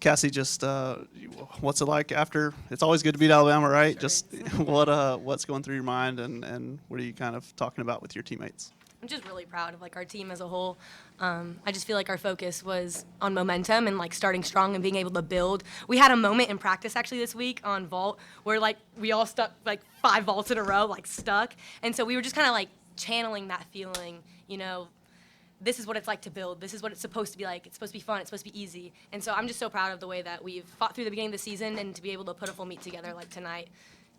Cassie, just what's it like after? It's always good to beat Alabama, right? Sure Just is. what's going through your mind, and what are you kind of talking about with your teammates? I'm just really proud of like our team as a whole. I just feel like our focus was on momentum and like starting strong and being able to build. We had a moment in practice actually this week on vault where like we all stuck like 5 vaults in a row, like stuck, and so we were just kind of like channeling that feeling, you know. This is what it's like to build. This is what it's supposed to be like. It's supposed to be fun. It's supposed to be easy. And so I'm just so proud of the way that we've fought through the beginning of the season, and to be able to put a full meet together like tonight,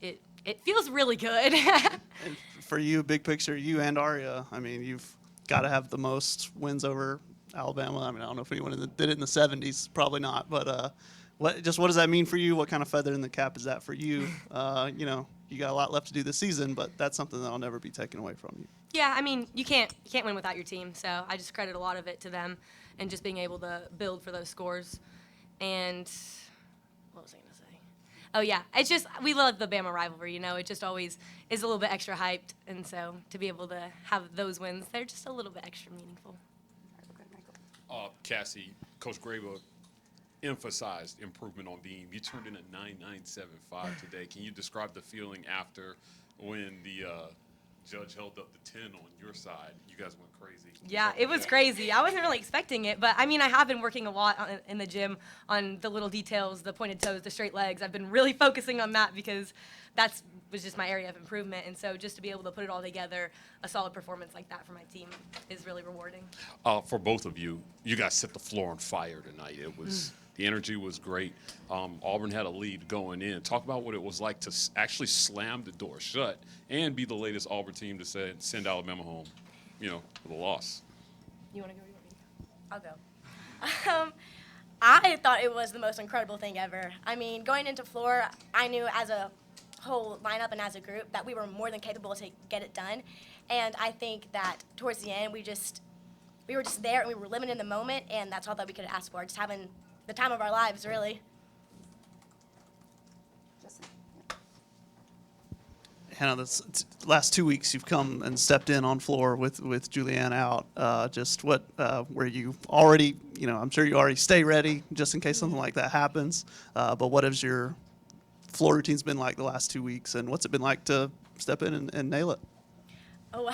it feels really good. And for you, big picture, you and Aria, I mean, you've got to have the most wins over Alabama. I mean, I don't know if anyone did it in the 70s, probably not. But what does that mean for you? What kind of feather in the cap is that for you? You got a lot left to do this season, but that's something that'll never be taken away from you. Yeah, I mean, you can't win without your team. So I just credit a lot of it to them, and just being able to build for those scores. And what was I gonna say? Oh yeah, it's just we love the Bama rivalry. You know, it just always is a little bit extra hyped, and so to be able to have those wins, they're just a little bit extra meaningful. Cassie, Coach Grable emphasized improvement on beam. You turned in a 9.975 today. Can you describe the feeling after when the judge held up the 10 on your side? You guys went crazy. Yeah, it was crazy. I wasn't really expecting it, but I mean, I have been working a lot in the gym on the little details, the pointed toes, the straight legs. I've been really focusing on that because that was just my area of improvement. And so just to be able to put it all together, a solid performance like that for my team is really rewarding. For both of you, you guys set the floor on fire tonight. It was the energy was great. Auburn had a lead going in. Talk about what it was like to actually slam the door shut and be the latest Auburn team to send Alabama home, with a loss. You want to go? You want me to go? I'll go. I thought it was the most incredible thing ever. I mean, going into floor, I knew as a whole lineup and as a group that we were more than capable to get it done. And I think that towards the end, we were just there and we were living in the moment, and that's all that we could ask for, just having the time of our lives, really. Hannah, this last 2 weeks you've come and stepped in on floor with Julianne out. Just what where you already, I'm sure you already stay ready just in case something like that happens. But what has your floor routine's been like the last 2 weeks, and what's it been like to step in and nail it? Oh, wow.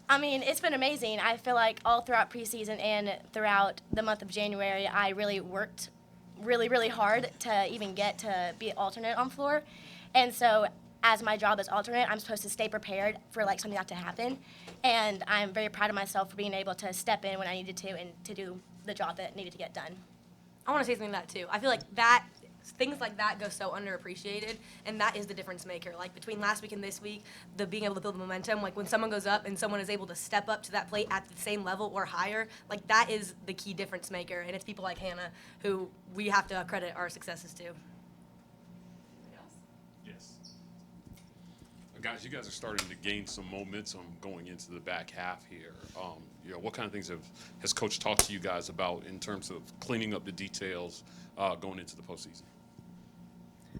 I mean, it's been amazing. I feel like all throughout preseason and throughout the month of January, I really worked really, really hard to even get to be alternate on floor. And so as my job as alternate, I'm supposed to stay prepared for like something like that to happen. And I'm very proud of myself for being able to step in when I needed to and to do the job that needed to get done. I want to say something to that too. I feel like that things like that go so underappreciated, and that is the difference maker. Like between last week and this week, the being able to build momentum, like when someone goes up and someone is able to step up to that plate at the same level or higher, like that is the key difference maker. And it's people like Hannah who we have to credit our successes to. Yes. Guys, you guys are starting to gain some momentum going into the back half here. What kind of things has Coach talked to you guys about in terms of cleaning up the details going into the postseason?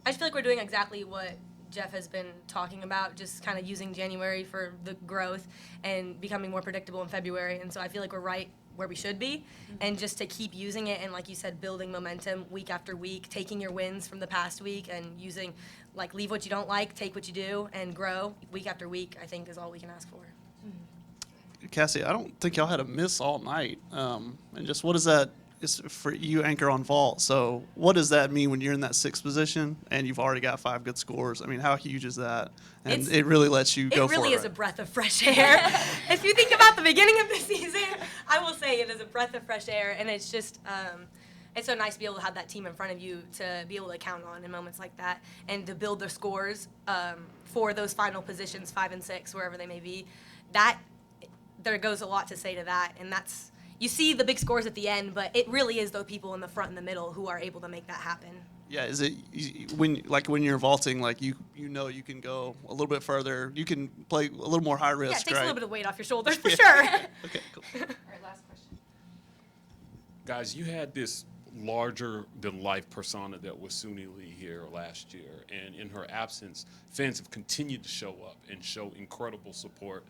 I just feel like we're doing exactly what Jeff has been talking about, just kind of using January for the growth and becoming more predictable in February. And so I feel like we're right where we should be, and just to keep using it and, like you said, building momentum week after week, taking your wins from the past week and using, like, leave what you don't like, take what you do, and grow week after week, I think is all we can ask for. Cassie, I don't think y'all had a miss all night. And just what does that is for you anchor on vault? So what does that mean when you're in that 6th position and you've already got 5 good scores? I mean, how huge is that? And it really lets you go for it. It really is right? a breath of fresh air. If you think about the beginning of the season, I will say it is a breath of fresh air, and it's just it's so nice to be able to have that team in front of you to be able to count on in moments like that, and to build their scores for those final positions, 5 and 6, wherever they may be. There goes a lot to say to that, and that's, you see the big scores at the end, but it really is those people in the front and the middle who are able to make that happen. Yeah, is it when you're vaulting, like you can go a little bit further, you can play a little more high risk, Yeah, it takes right? a little bit of weight off your shoulders for sure. Okay, cool. All right, last question. Guys, you had this larger than life persona that was Suni Lee here last year. And in her absence, fans have continued to show up and show incredible support.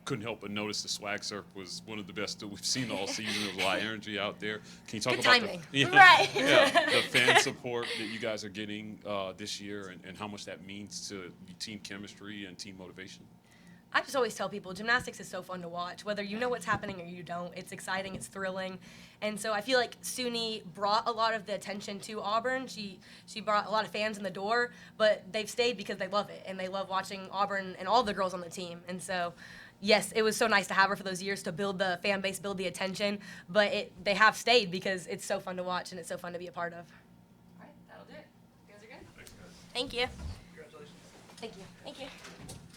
Couldn't help but notice the swag surf was one of the best that we've seen all season. There was a lot of energy out there. Can you talk Good about timing. Right. the fan support that you guys are getting this year, and how much that means to team chemistry and team motivation? I just always tell people gymnastics is so fun to watch, whether you know what's happening or you don't. It's exciting, it's thrilling. And so I feel like Suni brought a lot of the attention to Auburn. She brought a lot of fans in the door, but they've stayed because they love it, and they love watching Auburn and all the girls on the team. And so, yes, it was so nice to have her for those years to build the fan base, build the attention, but they have stayed because it's so fun to watch and it's so fun to be a part of. All right, that'll do it. You guys are good? Thanks, guys. Thank you. Congratulations. Thank you. Thank you.